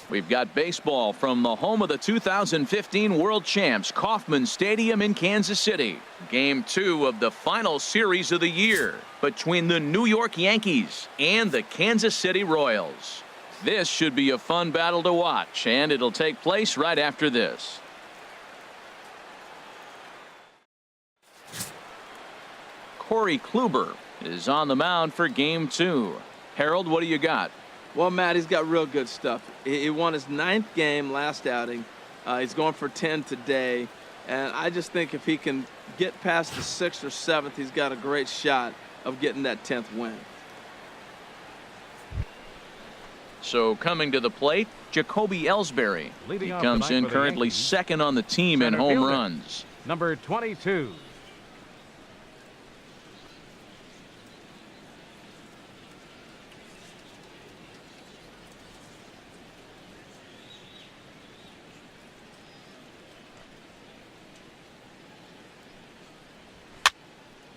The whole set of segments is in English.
We've got baseball from the home of the 2015 World Champs, Kauffman Stadium in Kansas City. Game 2 of the final series of the year between the New York Yankees and the Kansas City Royals. This should be a fun battle to watch, and it'll take place right after this. Corey Kluber is on the mound for Game 2. Harold, what do you got? Well, Matt, he's got real good stuff. He won his 9th game last outing. He's going for 10 today. And I just think if he can get past the 6th or 7th, he's got a great shot of getting that 10th win. So coming to the plate, Jacoby Ellsbury. He comes in currently second on the team in home runs. Number 22.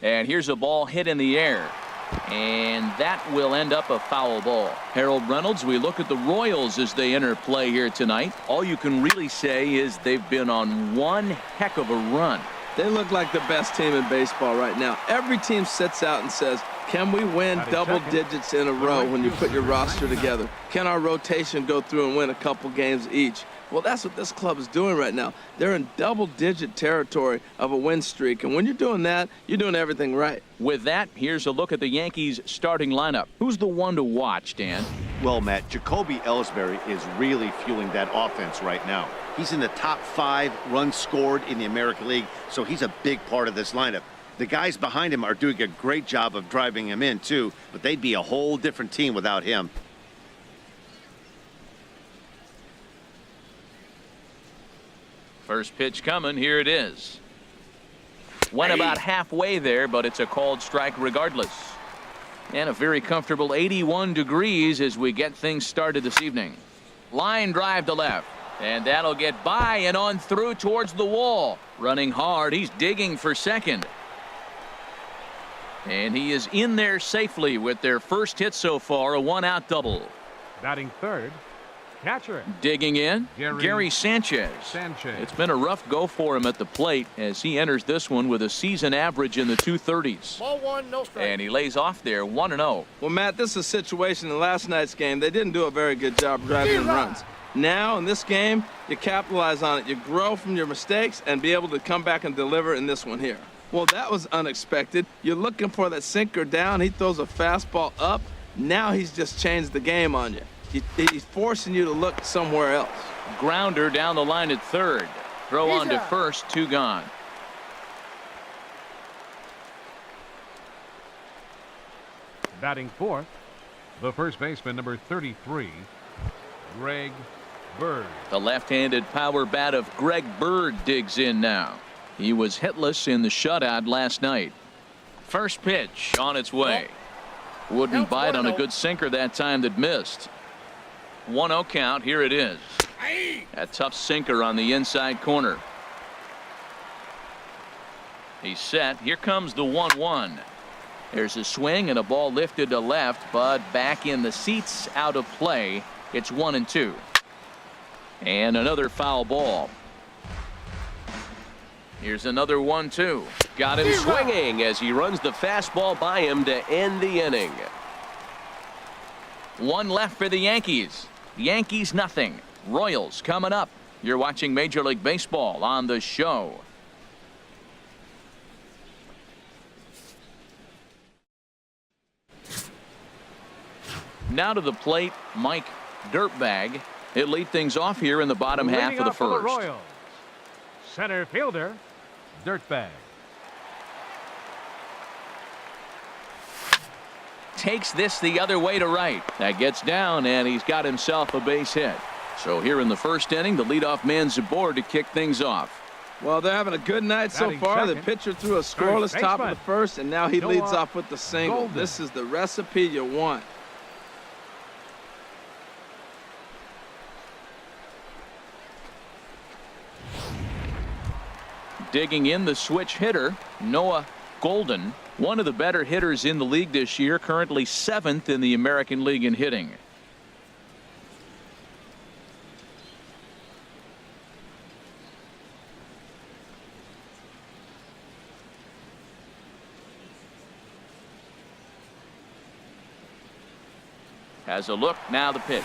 And here's a ball hit in the air. And that will end up a foul ball. Harold Reynolds, we look at the Royals as they enter play here tonight. All you can really say is they've been on one heck of a run. They look like the best team in baseball right now. Every team sits out and says, can we win double digits in a row when you put your roster together? Can our rotation go through and win a couple games each? Well, that's what this club is doing right now. They're in double-digit territory of a win streak, and when you're doing that, you're doing everything right. With that, here's a look at the Yankees' starting lineup. Who's the one to watch, Dan? Well, Matt, Jacoby Ellsbury is really fueling that offense right now. He's in the top 5 runs scored in the American League, so he's a big part of this lineup. The guys behind him are doing a great job of driving him in, too, but they'd be a whole different team without him. First pitch coming. Here it is. Went about halfway there, but it's a called strike regardless. And a very comfortable 81 degrees as we get things started this evening. Line drive to left. And that'll get by and on through towards the wall. Running hard. He's digging for second. And he is in there safely with their first hit so far, a 1-out double. Batting third, catcher. Digging in, Gary Sanchez. It's been a rough go for him at the plate as he enters this one with a season average in the 230s. Ball 1, no strike. And he lays off there 1-0. Well, Matt, this is a situation in last night's game. They didn't do a very good job driving in runs. Now, in this game, you capitalize on it. You grow from your mistakes and be able to come back and deliver in this one here. Well, that was unexpected. You're looking for that sinker down. He throws a fastball up. Now he's just changed the game on you. He's forcing you to look somewhere else. Grounder down the line at third. Throw on to first, 2 gone. Batting fourth, the first baseman, number 33, Greg Bird. The left-handed power bat of Greg Bird digs in now. He was hitless in the shutout last night. First pitch on its way. Wouldn't bite on a good sinker that time that missed. 1-0 count. Here it is. A tough sinker on the inside corner. He's set. Here comes the 1-1. There's a swing and a ball lifted to left, but back in the seats, out of play. It's 1-2. And another foul ball. Here's another 1-2. Got him swinging as he runs the fastball by him to end the inning. One left for the Yankees. Yankees nothing. Royals coming up. You're watching Major League Baseball on the show. Now to the plate, Mike Dirtbag. He'll lead things off here in the bottom half of the first. Royals, center fielder, Dirtbag. Takes this the other way to right. That gets down, and he's got himself a base hit. So here in the first inning, the leadoff man's aboard to kick things off. Well, they're having a good night so far. The pitcher threw a scoreless top of the first, and now he leads off with the single. This is the recipe you want. Digging in, the switch hitter, Noah Golden, one of the better hitters in the league this year, currently 7th in the American League in hitting. Has a look. Now the pitch.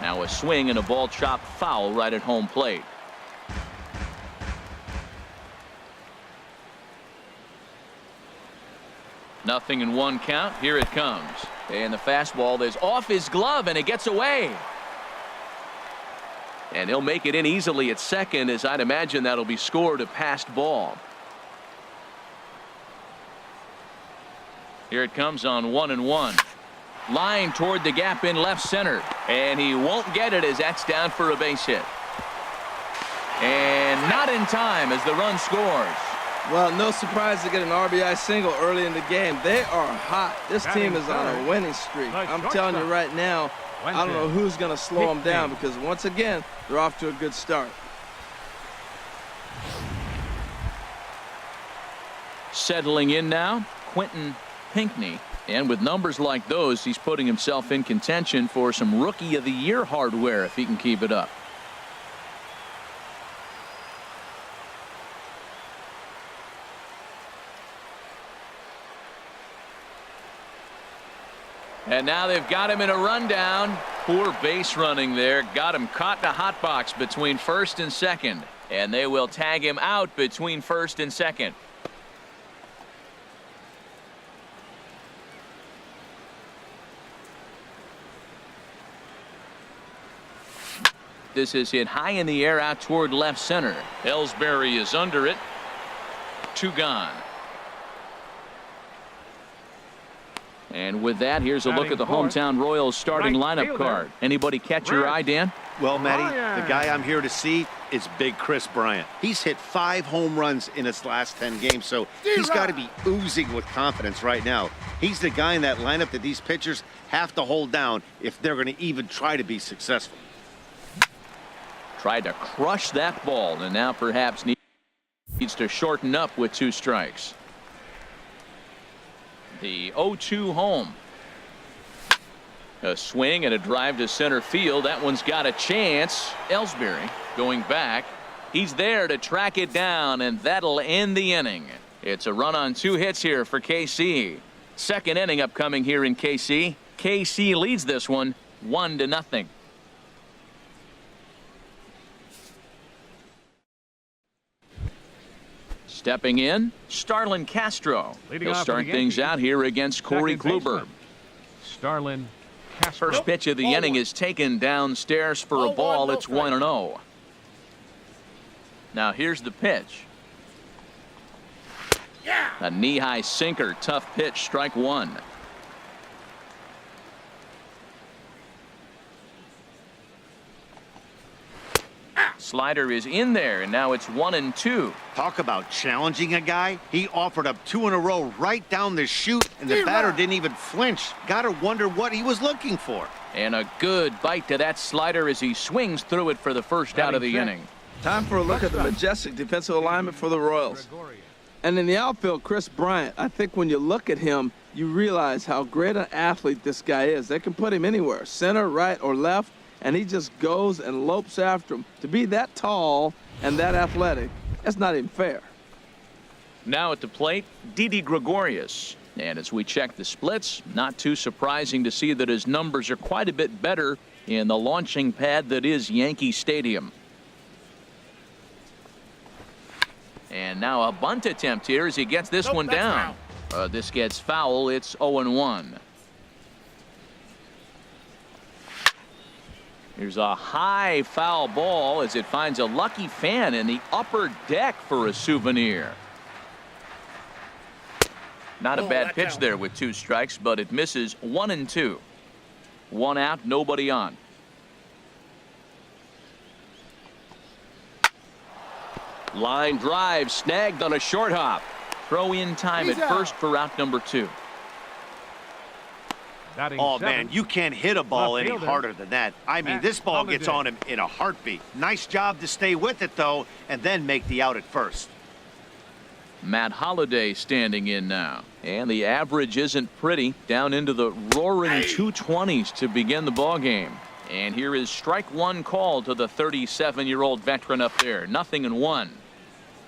Now a swing and a ball chopped foul right at home plate. Nothing in one count. Here it comes. And the fastball is off his glove and it gets away. And he'll make it in easily at second, as I'd imagine that'll be scored a passed ball. Here it comes on 1-1. Line toward the gap in left center. And he won't get it as that's down for a base hit. And not in time as the run scores. Well, no surprise to get an RBI single early in the game. They are hot. This team is on a winning streak. I'm telling you right now, I don't know who's going to slow them down, because once again, they're off to a good start. Settling in now, Quentin Pinkney. And with numbers like those, he's putting himself in contention for some Rookie of the Year hardware if he can keep it up. And now they've got him in a rundown. Poor base running there. Got him caught in a hot box between first and second. And they will tag him out between first and second. This is hit high in the air out toward left center. Ellsbury is under it. 2 gone. And with that, here's a look at the hometown Royals starting lineup card. Anybody catch your eye, Dan? Well, Matty, the guy I'm here to see is Big Chris Bryant. He's hit 5 home runs in his last 10 games, so he's got to be oozing with confidence right now. He's the guy in that lineup that these pitchers have to hold down if they're going to even try to be successful. Tried to crush that ball, and now perhaps needs to shorten up with 2 strikes. The 0-2 home. A swing and a drive to center field. That one's got a chance. Ellsbury going back. He's there to track it down, and that'll end the inning. It's a run on 2 hits here for KC. Second inning upcoming here in KC. KC leads this one 1-0. Stepping in, Starlin Castro. He'll start things out here against Corey Kluber. Starlin Castro. First pitch of the inning is taken downstairs for a ball. It's 1-0. Now here's the pitch. A knee-high sinker, tough pitch, strike 1. Slider is in there, and now it's 1-2. Talk about challenging a guy. He offered up 2 in a row right down the chute, and the batter didn't even flinch. Gotta wonder what he was looking for. And a good bite to that slider as he swings through it for the first out of the inning. Time for a look at the majestic defensive alignment for the Royals. And in the outfield, Chris Bryant. I think when you look at him, you realize how great an athlete this guy is. They can put him anywhere, center, right, or left, and he just goes and lopes after him. To be that tall and that athletic, that's not even fair. Now at the plate, Didi Gregorius. And as we check the splits, not too surprising to see that his numbers are quite a bit better in the launching pad that is Yankee Stadium. And now a bunt attempt here as he gets this one down. This gets foul. It's 0-1. Here's a high foul ball as it finds a lucky fan in the upper deck for a souvenir. Not a bad pitch there with 2 strikes, but it misses 1-2. 1 out, nobody on. Line drive snagged on a short hop. Throw in time at first for out number 2. Oh, man, you can't hit a ball any harder than that. I mean, this ball gets on him in a heartbeat. Nice job to stay with it, though, and then make the out at first. Matt Holliday standing in now. And the average isn't pretty. Down into the roaring 220s to begin the ball game. And here is strike 1 called to the 37-year-old veteran up there. 0-1.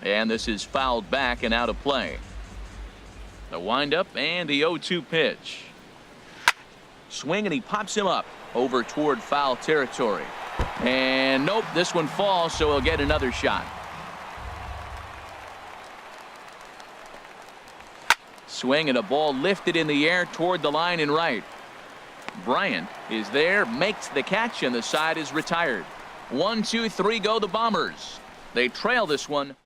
And this is fouled back and out of play. The windup and the 0-2 pitch. Swing, and he pops him up over toward foul territory. And nope, this one falls, so he'll get another shot. Swing, and a ball lifted in the air toward the line and right. Bryant is there, makes the catch, and the side is retired. 1, 2, 3 go the Bombers. They trail this one.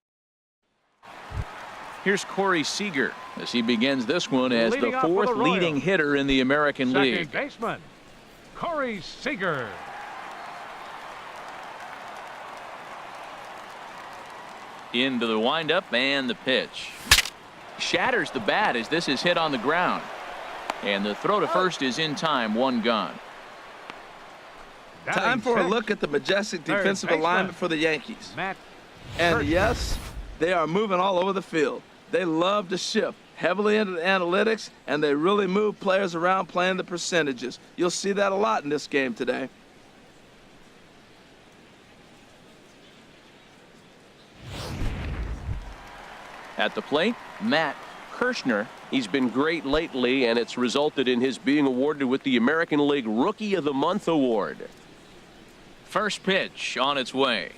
Here's Corey Seager as he begins this one as the fourth leading hitter in the American League. Second baseman, Corey Seager. Into the windup and the pitch. Shatters the bat as this is hit on the ground. And the throw to first is in time, 1 gone. Time for a look at the majestic defensive alignment for the Yankees. And yes, they are moving all over the field. They love to shift heavily into the analytics, and they really move players around playing the percentages. You'll see that a lot in this game today. At the plate, Matt Kirshner. He's been great lately, and it's resulted in his being awarded with the American League Rookie of the Month award. First pitch on its way.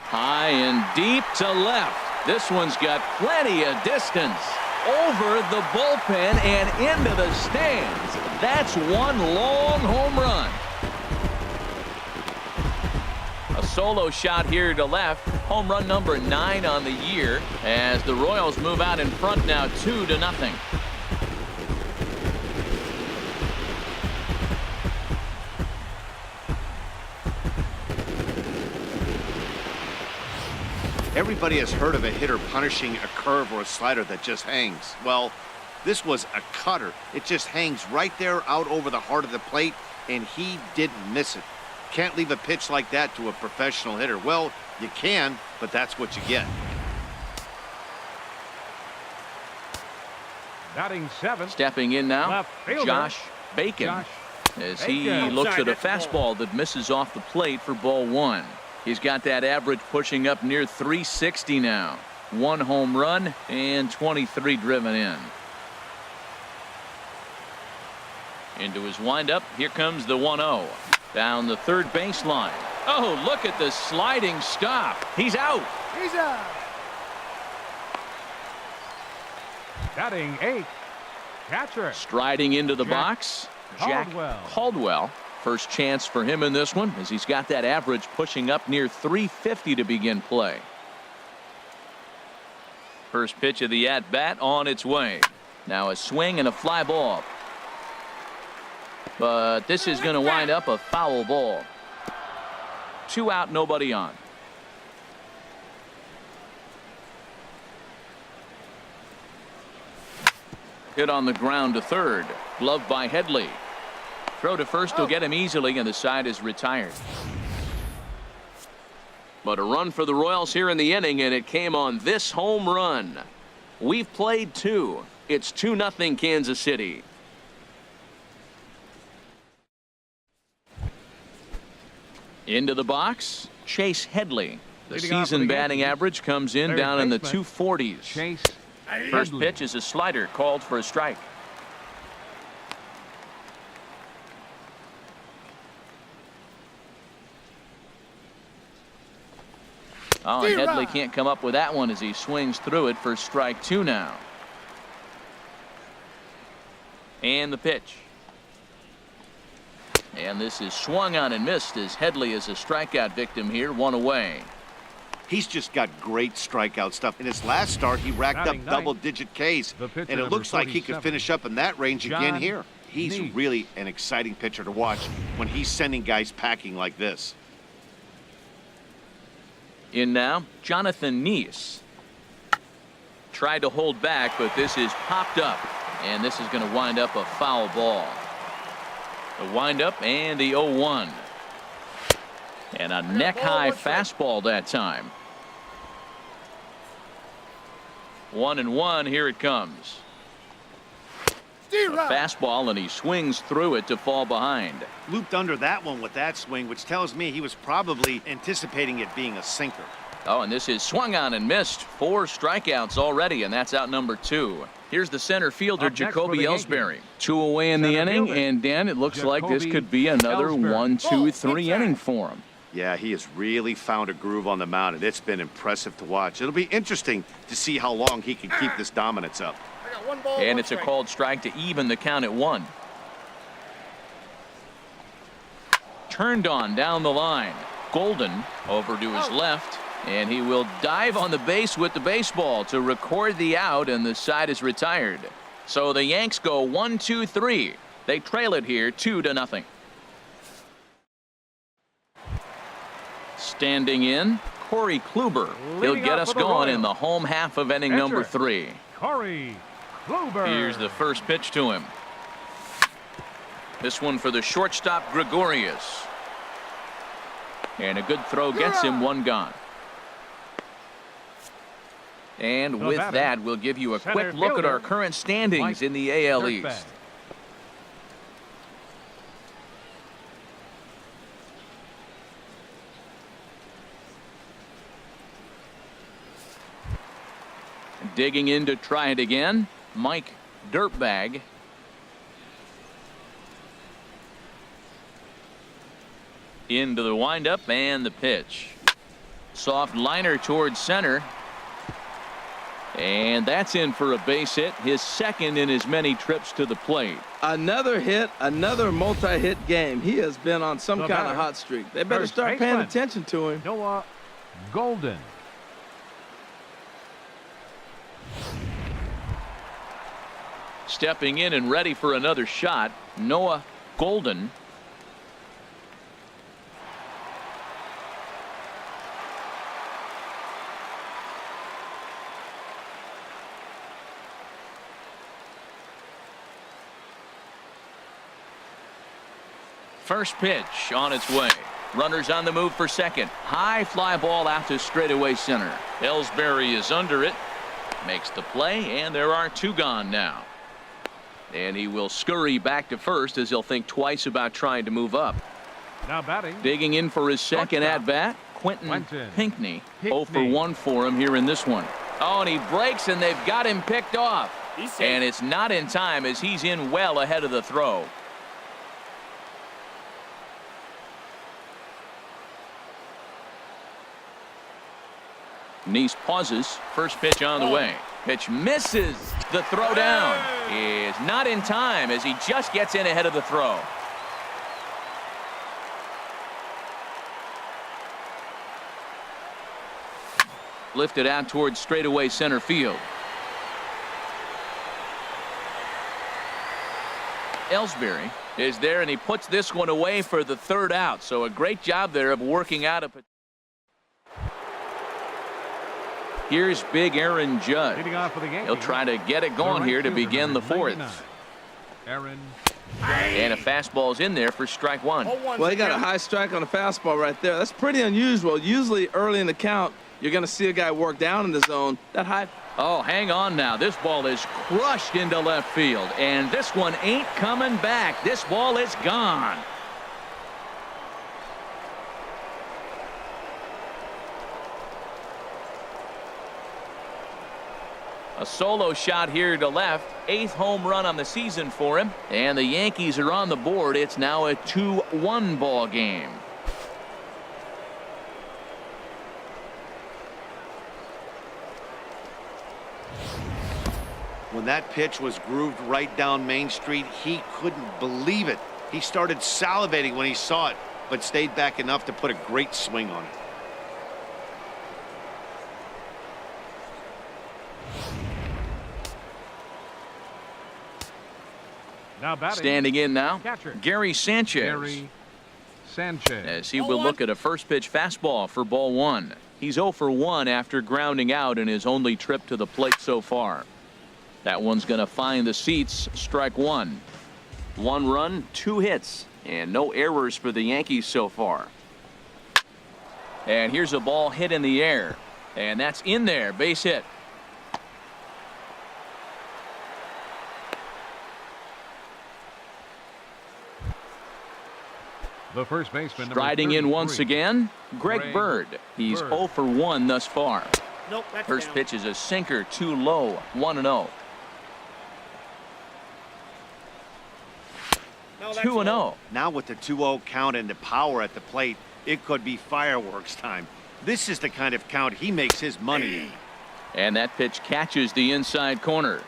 High and deep to left. This one's got plenty of distance. Over the bullpen and into the stands. That's one long home run. A solo shot here to left. Home run number 9 on the year as the Royals move out in front now 2-0. Everybody has heard of a hitter punishing a curve or a slider that just hangs. Well, this was a cutter. It just hangs right there out over the heart of the plate, and he didn't miss it. Can't leave a pitch like that to a professional hitter. Well, you can, but that's what you get. Batting 7th. Stepping in now, Left fielder, Josh Bacon. As he looks at a fastball that misses off the plate for ball 1. He's got that average pushing up near 360 now. 1 home run and 23 driven in. Into his windup. Here comes the 1-0. Down the third baseline. Oh, look at the sliding stop. He's out. He's out. Batting 8th. Catcher. Striding into the box. Jack Caldwell. First chance for him in this one as he's got that average pushing up near 350 to begin play. First pitch of the at-bat on its way. Now a swing and a fly ball. But this is going to wind up a foul ball. 2 out, nobody on. Hit on the ground to third. Glove by Headley. Throw to first will get him easily, and the side is retired. But a run for the Royals here in the inning, and it came on this home run. We've played 2. It's 2-0 Kansas City. Into the box, Chase Headley. The season batting average comes in down in the 240s. Chase First pitch is a slider called for a strike. Oh, and Headley can't come up with that one as he swings through it for strike 2 now. And the pitch. And this is swung on and missed as Headley is a strikeout victim here, 1 away. He's just got great strikeout stuff. In his last start, he racked up double-digit Ks, and it looks like he could finish up in that range again here. He's really an exciting pitcher to watch when he's sending guys packing like this. In now, Jonathan Neese. Tried to hold back, but this is popped up, and this is going to wind up a foul ball. The windup and the 0-1. And a neck-high fastball that time. 1-1, here it comes. A fastball, and he swings through it to fall behind. Looped under that one with that swing, which tells me he was probably anticipating it being a sinker. Oh, and this is swung on and missed. 4 strikeouts already, and that's out number 2. Here's the center fielder, Up next for Jacoby the Yankees. Ellsbury. 2 away in the Center inning, fielder, and Dan, it looks like this Jacoby could be another Ellsbury. 1, 2, 3 inning for him. Yeah, he has really found a groove on the mound, and it's been impressive to watch. It'll be interesting to see how long he can keep this dominance up. And it's a called strike to even the count at 1. Turned on down the line. Golden over to his left, and he will dive on the base with the baseball to record the out, and the side is retired. So the Yanks go 1, 2, 3. They trail it here 2-0. Standing in, Corey Kluber. He'll Leading get up us for the going Royals. in the home half of inning number Pitcher. 3. Corey Kluber. Here's the first pitch to him. This one for the shortstop, Gregorius. And a good throw gets him 1 gone. And with batter, that, we'll give you a center quick look at our fielder, current standings Mike in the AL Dirtbag. East. Digging in to try it again, Mike Dirtbag. Into the windup and the pitch. Soft liner towards center. And that's in for a base hit, his second in as many trips to the plate. Another hit, another multi-hit game. He has been on some The kind of batter, hot streak. They better first start paying baseman. attention to him. Noah Golden. Stepping in and ready for another shot, Noah Golden. First pitch on its way. Runners on the move for second. High fly ball out to straightaway center. Ellsbury is under it. Makes the play, and there are 2 gone now. And he will scurry back to first as he'll think twice about trying to move up. Now batting. Digging in for his second Shortstop, at-bat, Quentin Quentin Pinkney. Pinkney. 0 for 1 for him here in this one. Oh, and he breaks, and they've got him picked off. And it's not in time as he's in well ahead of the throw. Nice pauses. First pitch on the way. Pitch misses. The throw down is not in time as he just gets in ahead of the throw. Lifted out towards straightaway center field. Ellsbury is there, and he puts this one away for the 3rd out. So a great job there of working out a. Here's big Aaron Judge. Leading off for the Yankees. He'll try to get it going here to begin the 4th. 99. Aaron. And a fastball's in there for strike 1. Well, he got a high strike on a fastball right there. That's pretty unusual. Usually early in the count, you're going to see a guy work down in the zone. That high. Oh, hang on now. This ball is crushed into left field, and this one ain't coming back. This ball is gone. A solo shot here to left. 8th home run on the season for him. And the Yankees are on the board. It's now a 2-1 ball game. When that pitch was grooved right down Main Street, he couldn't believe it. He started salivating when he saw it, but stayed back enough to put a great swing on it. Now batting. Standing in now, Catcher. Gary Sanchez. Gary Sanchez. As he will look at a first pitch fastball for ball 1. He's 0 for 1 after grounding out in his only trip to the plate so far. That one's going to find the seats. Strike 1. 1 run, 2 hits, and no errors for the Yankees so far. And here's a ball hit in the air, and that's in there. Base hit. The first baseman. Striding in once again, Greg Bird. He's Bird. 0 for 1 thus far. Nope, that's First down. pitch is a sinker, too low, 1-0. 2-0. Now with the 2-0 count and the power at the plate, it could be fireworks time. This is the kind of count he makes his money in. And that pitch catches the inside corner.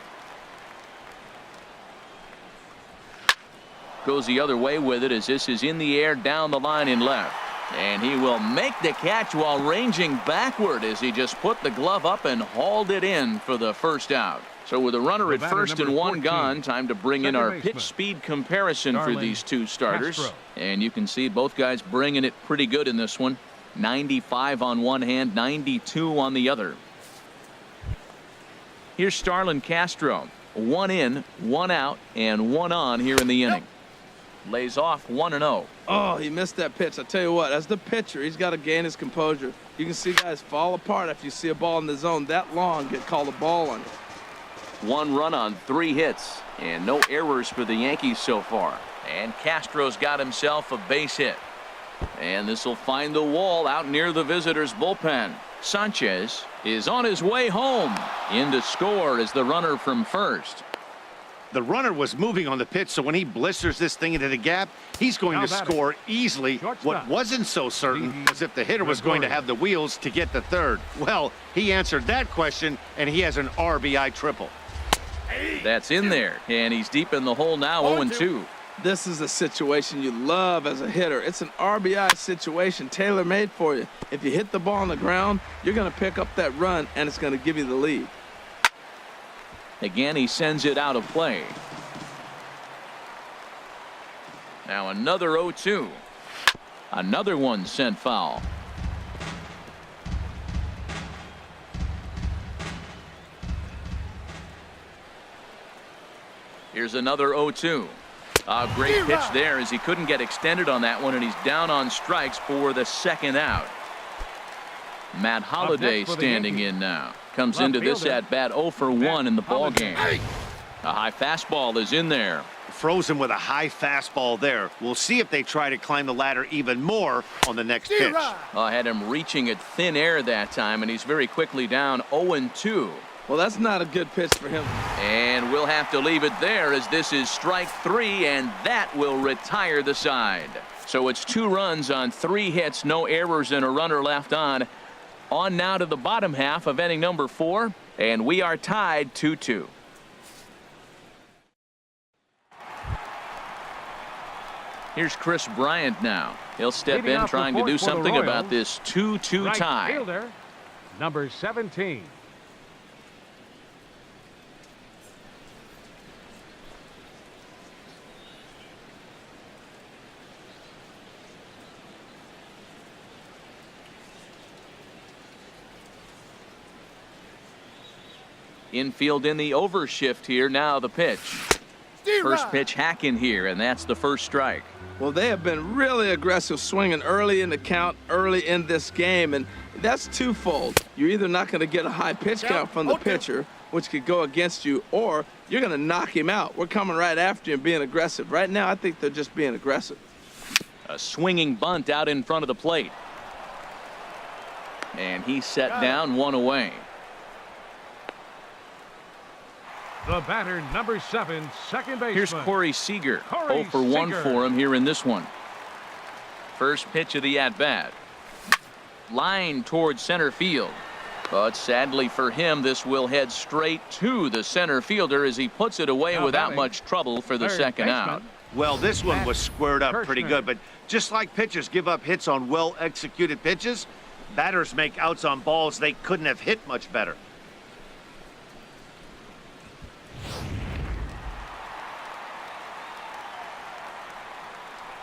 Goes the other way with it as this is in the air down the line in left. And he will make the catch while ranging backward as he just put the glove up and hauled it in for the first out. So with a runner at first and one gone, time to bring in our pitch speed comparison for these two starters. And you can see both guys bringing it pretty good in this one. 95 on one hand, 92 on the other. Here's Starlin Castro. 1 in, 1 out, and 1 on here in the inning. Lays off 1-0. Oh, he missed that pitch. I tell you what, as the pitcher, he's got to gain his composure. You can see guys fall apart after you see a ball in the zone that long get called a ball on it. 1 run on 3 hits and no errors for the Yankees so far. And Castro's got himself a base hit. And this will find the wall out near the visitors' bullpen. Sanchez is on his way home. In to score is the runner from first. The runner was moving on the pitch, so when he blisters this thing into the gap, he's going to score easily. What wasn't so certain was if the hitter was going to have the wheels to get the third. Well, he answered that question, and he has an RBI triple. That's in there, and he's deep in the hole now, 0-2. This is a situation you love as a hitter. It's an RBI situation tailor-made for you. If you hit the ball on the ground, you're going to pick up that run, and it's going to give you the lead. Again, he sends it out of play. Now another 0-2. Another one sent foul. Here's another 0-2. A great pitch there as he couldn't get extended on that one, and he's down on strikes for the second out. Matt Holliday standing in now. Comes into this at bat 0 for 1 in the ball game. A high fastball is in there. Frozen with a high fastball there. We'll see if they try to climb the ladder even more on the next pitch. I had him reaching at thin air that time, and he's very quickly down 0-2. Well, that's not a good pitch for him. And we'll have to leave it there as this is strike 3, and that will retire the side. So it's 2 runs on 3 hits, no errors, and a runner left on. On now to the bottom half of inning number 4, and we are tied 2-2. Here's Chris Bryant now. He'll step in trying to do something about this 2-2 tie. Fielder, number 17. Infield in the overshift here. Now the pitch. First pitch hack in here, and that's the first strike. Well, they have been really aggressive swinging early in the count, early in this game, and that's twofold. You're either not going to get a high pitch count from the pitcher, which could go against you, or you're going to knock him out. We're coming right after you and being aggressive. Right now, I think they're just being aggressive. A swinging bunt out in front of the plate. And he's set down, 1 away. The batter, number 7, second baseman. Here's Corey Seager. 0 for 1 for him here in this one. First pitch of the at-bat. Line towards center field. But sadly for him, this will head straight to the center fielder as he puts it away without much trouble for the second out. Well, this one was squared up pretty good, but just like pitchers give up hits on well-executed pitches, batters make outs on balls they couldn't have hit much better.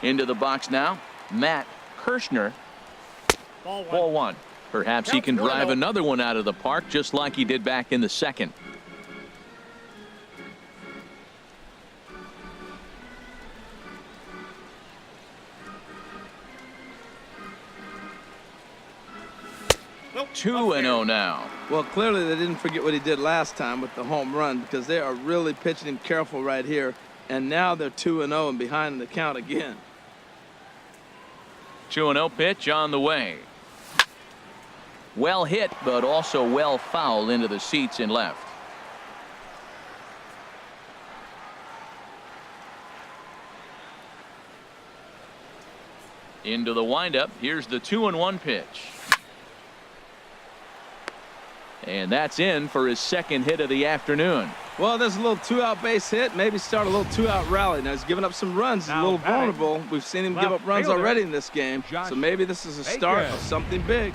Into the box now, Matt Kirshner. Ball 1. Perhaps he can drive another one out of the park just like he did back in the second. Nope. 2-0 now. Well, clearly they didn't forget what he did last time with the home run, because they are really pitching him careful right here. And now they're 2-0 and behind in the count again. 2-0 pitch on the way. Well hit, but also well fouled into the seats in left. Into the windup. Here's the 2-1 pitch. And that's in for his second hit of the afternoon. Well, there's a little two-out base hit. Maybe start a little two-out rally. Now, he's giving up some runs. He's a little vulnerable. We've seen him give up runs already in this game. So maybe this is a start of something big.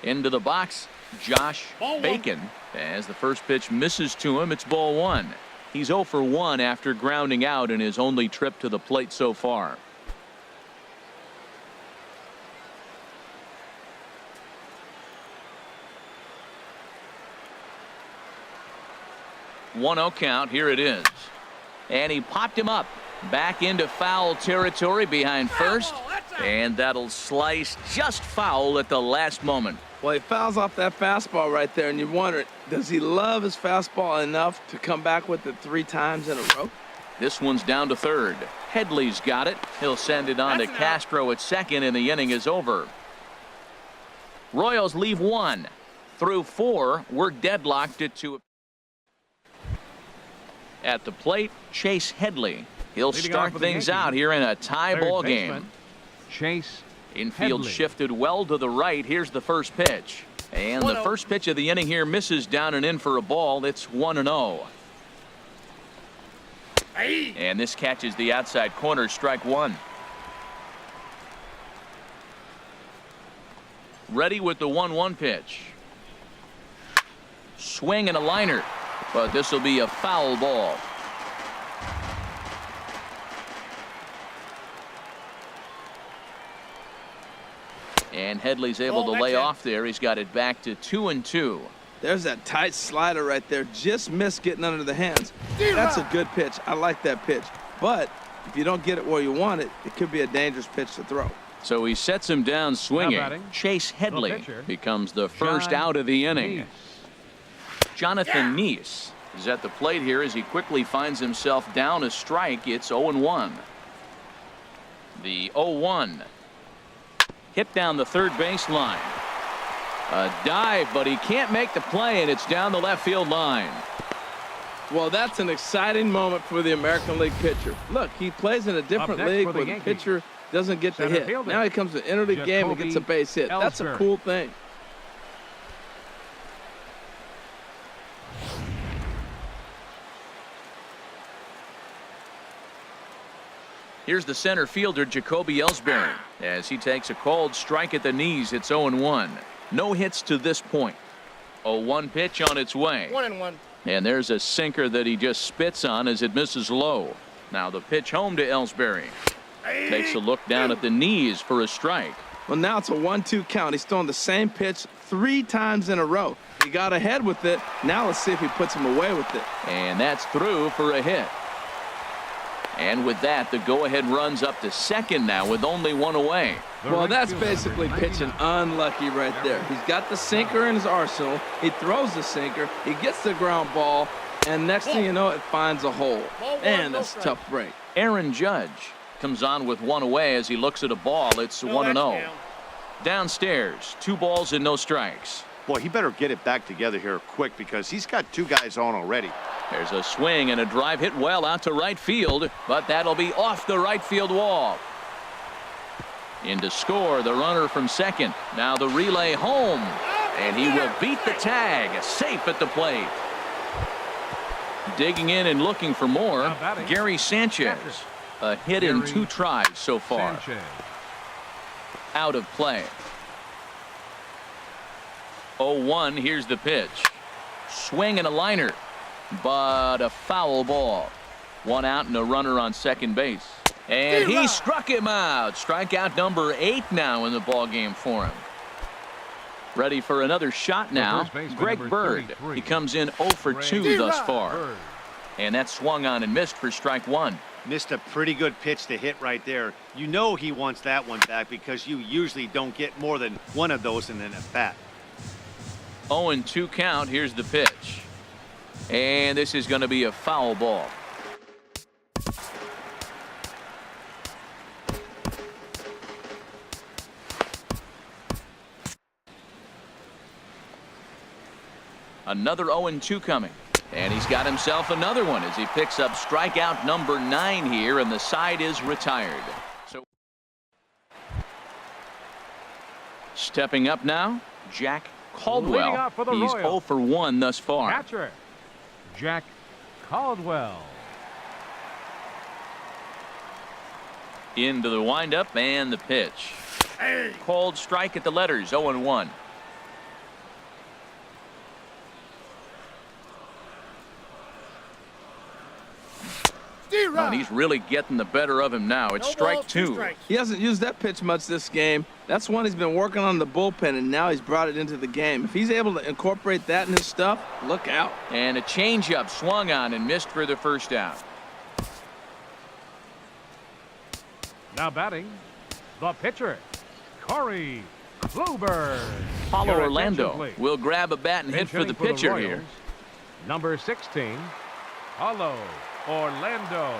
Into the box, Josh Bacon. As the first pitch misses to him, it's ball one. He's 0 for 1 after grounding out in his only trip to the plate so far. One-0 count. Here it is. And he popped him up. Back into foul territory behind first. And that'll slice just foul at the last moment. Well, he fouls off that fastball right there, and you wonder, does he love his fastball enough to come back with it 3 times in a row? This one's down to third. Headley's got it. He'll send it on to Castro at second, and the inning is over. Royals leave 1. Through 4, we're deadlocked at 2. At the plate, Chase Headley. He'll start things out here in a tie ball game. Chase Infield Headley. shifted well to the right. Here's the first pitch. And the first pitch of the inning here misses down and in for a ball. It's 1-0. And this catches the outside corner, strike one. Ready with the 1-1 pitch. Swing and a liner. But this will be a foul ball. And Headley's able to lay off there. He's got it back to 2-2. There's that tight slider right there. Just missed getting under the hands. That's a good pitch. I like that pitch. But if you don't get it where you want it, it could be a dangerous pitch to throw. So he sets him down swinging. Chase Headley becomes the first out of the inning. Jonathan Neese is at the plate here as he quickly finds himself down a strike. It's 0-1. The 0-1. Hit down the third baseline. A dive, but he can't make the play, and it's down the left field line. Well, that's an exciting moment for the American League pitcher. Look, he plays in a different league where the pitcher doesn't get the hit. Now he comes to enter the game and gets a base hit. That's a cool thing. Here's the center fielder, Jacoby Ellsbury, as he takes a called strike at the knees. It's 0-1. No hits to this point. 0-1 pitch on its way. 1-1. And there's a sinker that he just spits on as it misses low. Now the pitch home to Ellsbury. Takes a look down at the knees for a strike. Well, now it's a 1-2 count. He's throwing the same pitch 3 times in a row. He got ahead with it. Now let's see if he puts him away with it. And that's through for a hit. And with that, the go-ahead runs up to second now with only 1 away. Well, that's basically pitching unlucky right there. He's got the sinker in his arsenal. He throws the sinker. He gets the ground ball. And next thing you know, it finds a hole. Man, that's a tough break. Aaron Judge comes on with 1 away as he looks at a ball. It's 1-0. Downstairs, 2 balls and no strikes. Boy, he better get it back together here quick because he's got 2 guys on already. There's a swing and a drive hit well out to right field, but that'll be off the right field wall. In to score, the runner from second. Now the relay home, and he will beat the tag, safe at the plate. Digging in and looking for more, Gary Sanchez. A hit in 2 tries so far. Out of play. 0-1, here's the pitch. Swing and a liner, but a foul ball. 1 out and a runner on second base. And he struck him out. Strikeout number 8 now in the ball game for him. Ready for another shot now. Greg Bird. He comes in 0 for 2 thus far. And that swung on and missed for strike 1. Missed a pretty good pitch to hit right there. You know he wants that one back because you usually don't get more than 1 of those in an at-bat. 0-2 count. Here's the pitch. And this is going to be a foul ball. Another 0-2 coming. And he's got himself another one as he picks up strikeout number 9 here, and the side is retired. So stepping up now, Jack Caldwell. Leading off for the He's Royals. 0 for 1 thus far. Catcher, Jack Caldwell. Into the windup and the pitch. Called strike at the letters, 0-1. And he's really getting the better of him now. It's strike 2. He hasn't used that pitch much this game. That's one he's been working on the bullpen, and now he's brought it into the game. If he's able to incorporate that in his stuff, look out. And a changeup swung on and missed for the first out. Now batting, the pitcher, Corey Kluber. Paulo Your Orlando attention, please. will grab a bat and hit Pinch for the hitting pitcher Royals, here. Number 16, Paulo Orlando.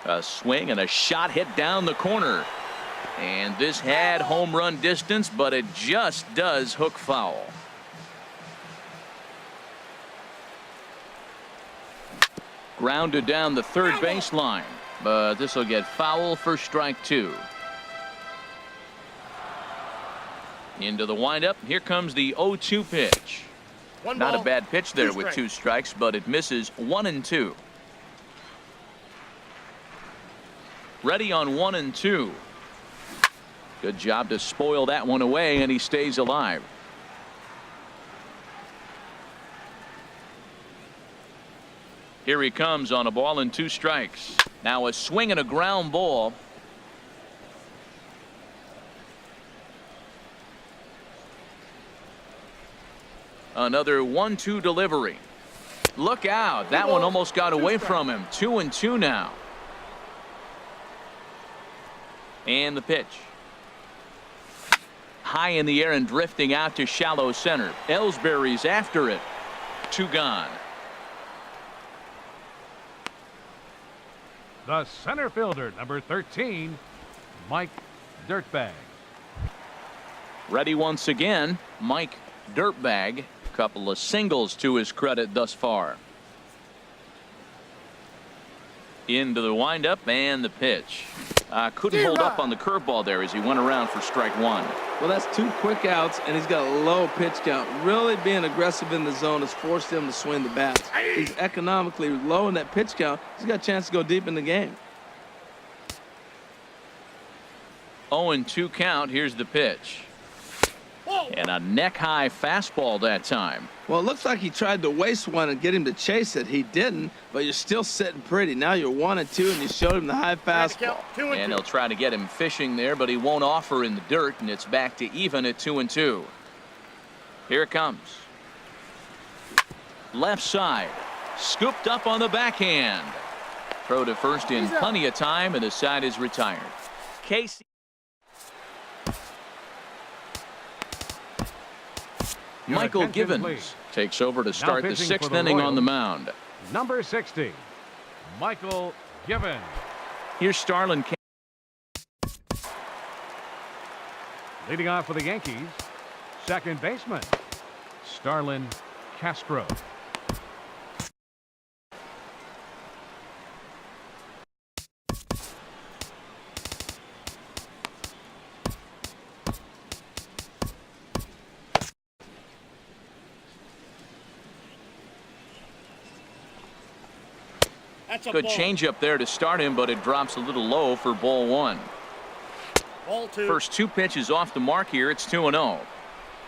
A swing and a shot hit down the corner. And this had home run distance, but it just does hook foul. Grounded down the third baseline, but this will get foul for strike 2. Into the windup. Here comes the 0-2 pitch. Not a bad pitch there with 2 strikes, but it misses 1-2. Ready on 1-2. Good job to spoil that one away, and he stays alive. Here he comes on a ball and 2 strikes. Now a swing and a ground ball. Another 1-2 delivery. Look out. That one almost got away from him. 2-2 now. And the pitch. High in the air and drifting out to shallow center. Ellsbury's after it. 2 gone. The center fielder, number 13, Mike Dirtbag. Ready once again, Mike Dirtbag. Couple of singles to his credit thus far. Into the windup and the pitch. Couldn't hold up on the curveball there as he went around for strike 1. Well, that's 2 quick outs, and he's got a low pitch count. Really being aggressive in the zone has forced him to swing the bats. He's economically low in that pitch count. He's got a chance to go deep in the game. 0-2 count. Here's the pitch. And a neck-high fastball that time. Well, it looks like he tried to waste one and get him to chase it. He didn't, but you're still sitting pretty. Now you're 1-2, and you showed him the high fastball. And they'll try to get him fishing there, but he won't offer in the dirt, and it's back to even at 2-2. Here it comes. Left side. Scooped up on the backhand. Throw to first in plenty of time, and the side is retired. Casey. Michael attention, Givens please. takes over to start the pitching 6th for the inning on the Royals. mound. Number 60, Michael Givens. Here's Starlin. Leading off for the Yankees, second baseman, Starlin Castro. Good changeup there to start him, but it drops a little low for ball 1. Ball 2. First 2 pitches off the mark here. It's 2-0.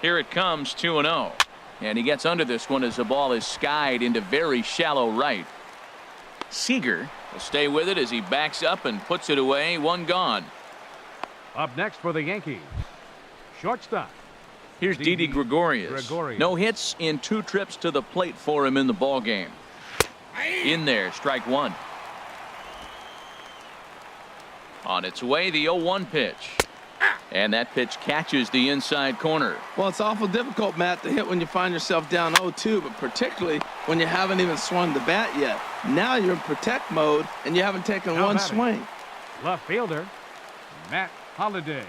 Here it comes, 2-0. And he gets under this one as the ball is skied into very shallow right. Seager will stay with it as he backs up and puts it away. 1 gone. Up next for the Yankees, shortstop. Here's Didi Gregorius. No hits in 2 trips to the plate for him in the ball game. In there, strike 1. On its way, the 0-1 pitch. And that pitch catches the inside corner. Well, it's awful difficult, Matt, to hit when you find yourself down 0-2, but particularly when you haven't even swung the bat yet. Now you're in protect mode, and you haven't taken one swing. Left fielder, Matt Holliday.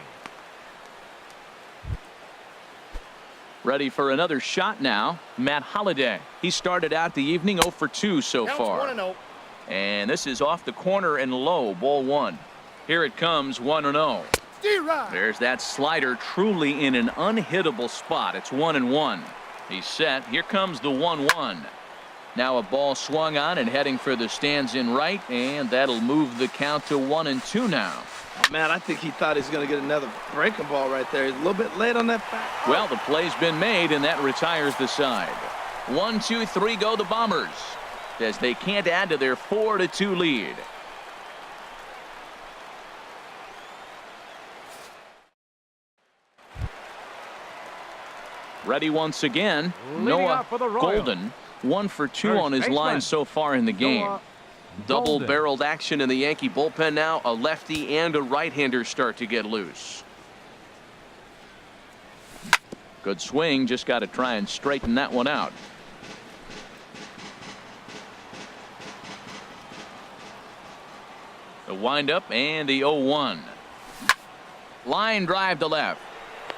Ready for another shot now. Matt Holliday. He started out the evening 0 for 2 so Counts far. 1-0. And this is off the corner and low. Ball 1. Here it comes 1-0. There's that slider truly in an unhittable spot. It's 1-1. He's set. Here comes the 1-1. Now a ball swung on and heading for the stands in right, and that'll move the count to 1-2 now. Oh, man, I think he thought he was going to get another breaking ball right there. He's a little bit late on that back. Well, the play's been made, and that retires the side. 1, 2, 3 go the Bombers, as they can't add to their 4-2 lead. Ready once again. Leading Noah off for the Royals. Golden, 1 for 2 First on his baseman, line so far in the game. Noah Double Golden. barreled action in the Yankee bullpen now. A lefty and a right-hander start to get loose. Good swing. Just got to try and straighten that one out. The windup and the 0-1. Line drive to left.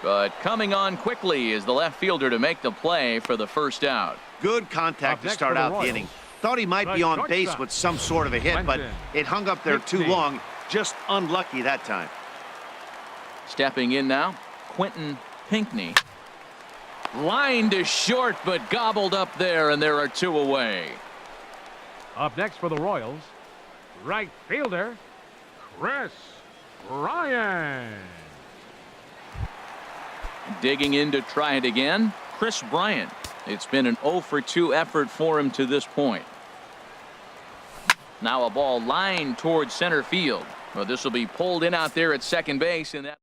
But coming on quickly is the left fielder to make the play for the first out. Good contact Up to next start for the out the Royals. inning. Thought he might be The on base shortstop. with some sort of a hit, but Clinton. it hung up there too 15. long. Just unlucky that time. Stepping in now, Quentin Pinkney. Line to short, but gobbled up there, and there are 2 away. Up next for the Royals, right fielder, Chris Ryan. Digging in to try it again, Chris Bryant. It's been an 0 for 2 effort for him to this point. Now a ball lined towards center field. Well, this will be pulled in out there at second base, and that.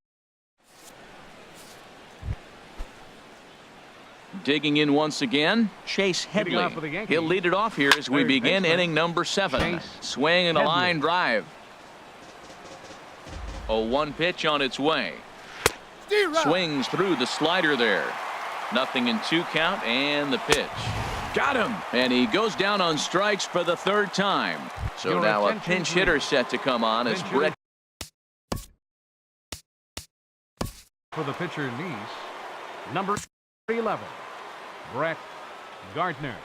Digging in once again, Chase Hitting Headley. off for the Yankees. He'll lead it off here as we Third begin baseman, inning number 7. Chase Swing and a Headley. line drive. A 1 pitch on its way. Swings through the slider there. Nothing in 2 count, and the pitch. Got him. And he goes down on strikes for the 3rd time. So Your now a attention, pinch please. hitter set to come on as Attention. Brett. For the pitcher, Nice, number 11, Brett Gardner.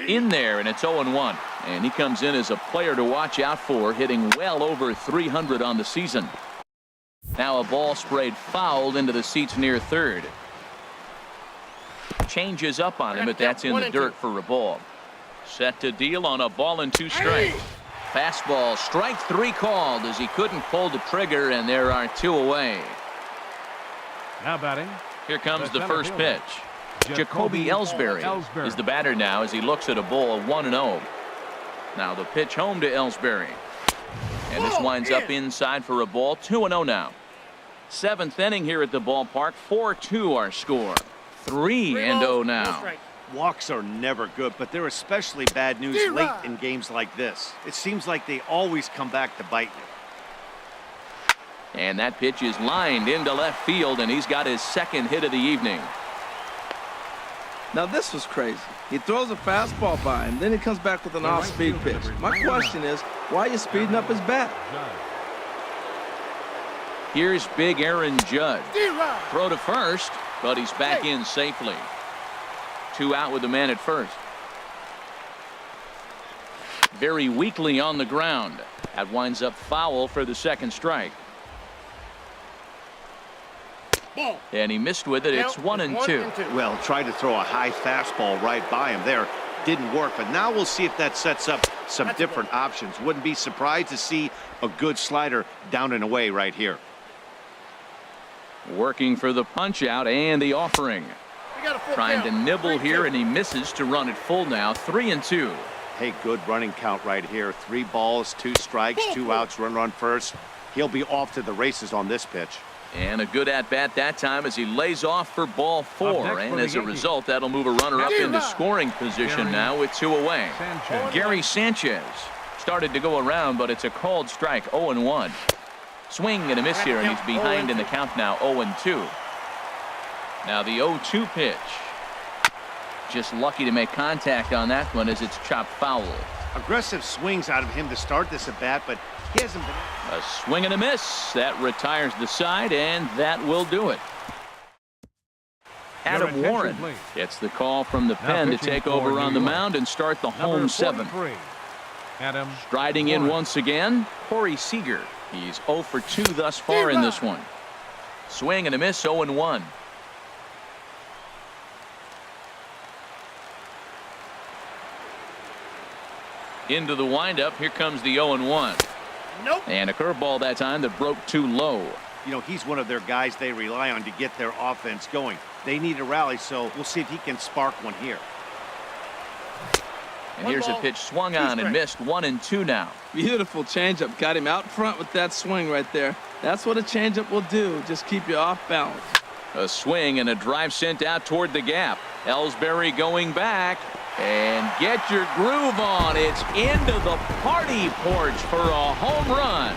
In there, and it's 0-1. And he comes in as a player to watch out for, hitting well over 300 on the season. Now a ball sprayed fouled into the seats near third. Changes up on him, but that's in the dirt for a ball. Set to deal on a ball and 2 strikes. Fastball, strike 3 called as he couldn't pull the trigger, and there are 2 away. Now batting, Here comes the center first fielder, pitch. Jacoby Ellsbury is the batter now as he looks at a ball of 1-0. Now the pitch home to Ellsbury. And this winds up inside for a ball. 2-0 now. 7th inning here at the ballpark. 4-2 our score. 3-0 now. Walks are never good, but they're especially bad news late in games like this. It seems like they always come back to bite you. And that pitch is lined into left field, and he's got his 2nd hit of the evening. Now, this was crazy. He throws a fastball by him, then he comes back with an off-speed pitch. My question is, why are you speeding up his bat? Here's big Aaron Judge. Throw to first, but he's back in safely. 2 out with the man at first. Very weakly on the ground. That winds up foul for the 2nd strike. And he missed with it. It's 1-2. Well, tried to throw a high fastball right by him there. Didn't work, but now we'll see if that sets up some different options. Wouldn't be surprised to see a good slider down and away right here. Working for the punch out and the offering. Trying to nibble here, and he misses to run it full now. 3-2. Hey, good running count right here. 3 balls, 2 strikes, 2 outs, run first. He'll be off to the races on this pitch. And a good at-bat that time as he lays off for ball 4. And as a result, that'll move a runner up into scoring position now with 2 away. Sanchez. Gary Sanchez started to go around, but it's a called strike. 0-1. Swing and a miss here, and he's behind in the count now. 0-2. Now the 0-2 pitch. Just lucky to make contact on that one as it's chopped foul. Aggressive swings out of him to start this at bat, but he hasn't been. A swing and a miss. That retires the side, and that will do it. Adam attention, Warren please. gets the call from the Now pen to pitching take for over New on the York. mound and start the Number home seventh. 43, Adam Striding in Warren. once again, Corey Seager. He's 0 for 2 thus far in this one. Swing and a miss, 0-1. Into the windup. Here comes the 0-1. Nope. And a curveball that time that broke too low. You know, he's one of their guys they rely on to get their offense going. They need a rally, so we'll see if he can spark one here. And here's a pitch swung on and missed, 1-2 now. Beautiful changeup. Got him out front with that swing right there. That's what a changeup will do. Just keep you off balance. A swing and a drive sent out toward the gap. Ellsbury going back. And get your groove on. It's into the party porch for a home run.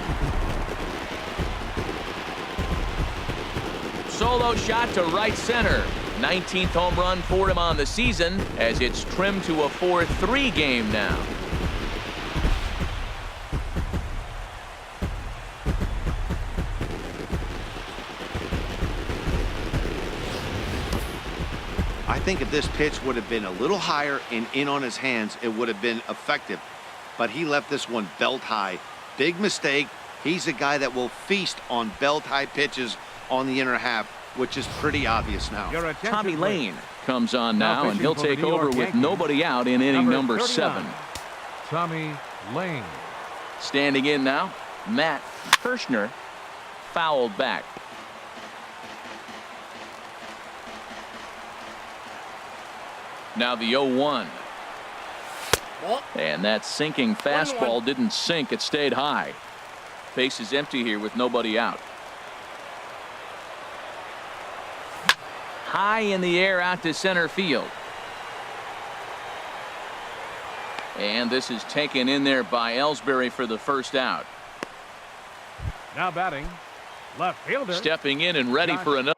Solo shot to right center. 19th home run for him on the season as it's trimmed to a 4-3 game now. I think if this pitch would have been a little higher and in on his hands, it would have been effective. But he left this one belt high. Big mistake. He's a guy that will feast on belt high pitches on the inner half, which is pretty obvious now. Your attention, Tommy please. Lane comes on Now now, and he'll pitching for the take New over York with Yankees. nobody out in inning number 39, 7. Tommy Lane. Standing in now, Matt Kirshner fouled back. Now the 0-1. Ball. And that sinking fastball didn't sink. It stayed high. Base is empty here with nobody out. High in the air out to center field. And this is taken in there by Ellsbury for the first out. Now batting, left fielder. Stepping in and ready for another.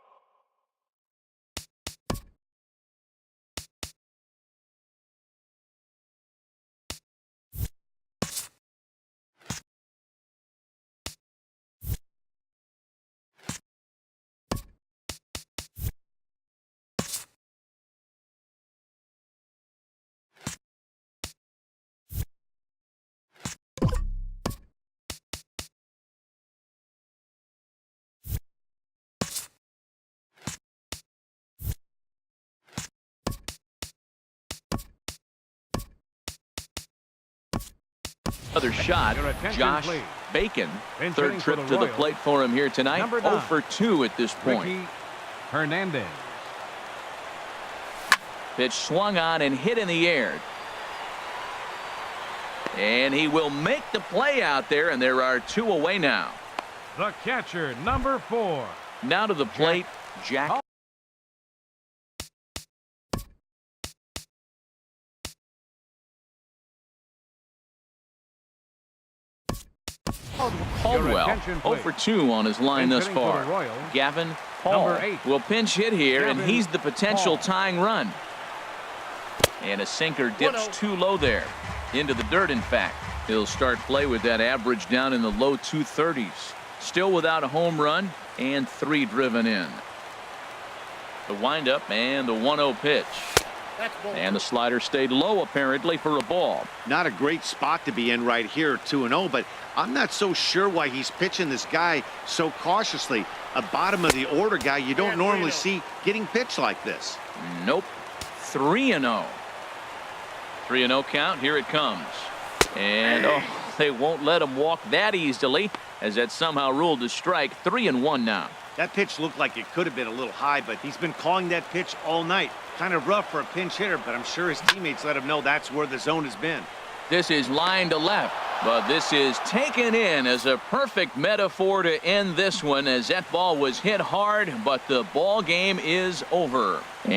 Another shot. Your attention, Josh please. Bacon, Bench third hitting for trip the to the Royals. plate for him here tonight. Number 0 9. for 2 at this point. Ricky Hernandez. Pitch swung on and hit in the air. And he will make the play out there, and there are 2 away now. The catcher, number 4. Now to the plate, Jack. Caldwell, attention, 0 please. for 2 on his line Bench thus hitting for far. the Royals. Gavin Hall Number 8. will pinch hit here, and Gavin he's the potential Hall. tying run. And a sinker dips 1-0. too low there. Into the dirt, in fact. He'll start play with that average down in the low 230s. Still without a home run and 3 driven in. The windup and the 1-0 pitch. That's ball. And the slider stayed low apparently for a ball. Not a great spot to be in right here, 2-0, but I'm not so sure why he's pitching this guy so cautiously. A bottom of the order guy you don't Yeah, normally 3-0. see getting pitched like this. Nope. 3-0. 3-0 count. Here it comes. And they won't let him walk that easily, as that's somehow ruled a strike. 3-1 now. That pitch looked like it could have been a little high, but he's been calling that pitch all night. Kind of rough for a pinch hitter, but I'm sure his teammates let him know that's where the zone has been. This is line to left, but this is taken in as a perfect metaphor to end this one, as that ball was hit hard, but the ball game is over. And